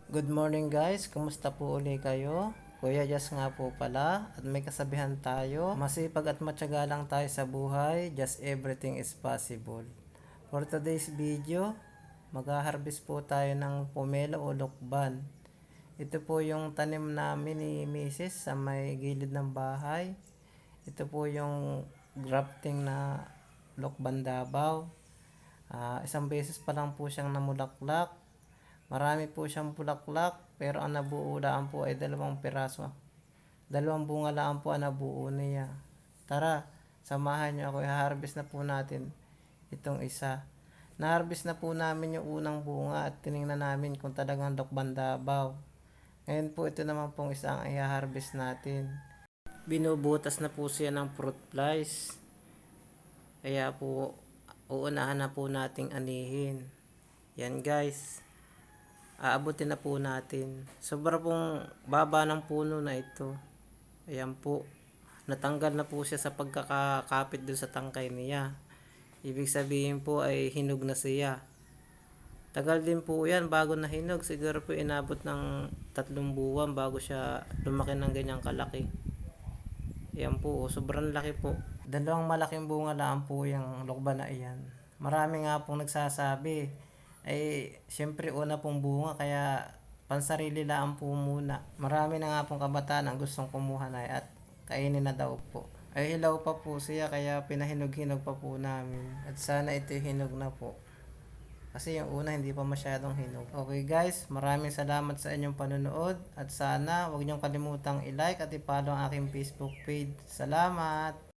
Good morning guys, kumusta po uli kayo? Kuya Jazz nga po pala at may kasabihan tayo, masipag at matyaga lang tayo sa buhay, just everything is possible. For today's video, mag-harvest po tayo ng pomelo o lokban. Ito po yung tanim namin ni Mrs. sa may gilid ng bahay. Ito po yung grafting na lokban Davao. Isang beses pa lang po siyang namulaklak. Marami po siyang bulaklak, pero ang nabuo lang po ay 2 piraso. 2 bunga lang po ang nabuo niya. Tara, samahan niyo ako, i-harvest na po natin itong isa. Na-harvest na po namin yung unang bunga at tiningnan namin kung talagang lokban Davao. Ngayon po ito naman pong isang i-harvest natin. Binubutas na po siya ng fruit flies. Kaya po, uunahan na po nating anihin. Yan guys. Aabutin na po natin. Sobra pong baba ng puno na ito. Ayan po. Natanggal na po siya sa pagkakakapit doon sa tangkay niya. Ibig sabihin po ay hinog na siya. Tagal din po yan bago na hinog. Siguro po inabot ng 3 buwan bago siya lumaki ng ganyang kalaki. Ayan po. Sobrang laki po. 2 malaking bunga lang po yung lokban na iyan. Marami nga pong nagsasabi ay siyempre una pong bunga kaya pansarili lang po muna. Marami na nga pong kabataan ang gustong kumuha na at kainin na daw po. Ay hilaw pa po siya kaya pinahinog-hinog pa po namin. At sana ito hinog na po. Kasi yung una hindi pa masyadong hinog. Okay guys, maraming salamat sa inyong panonood. At sana huwag niyong kalimutang i-like at i-follow ang aking Facebook page. Salamat!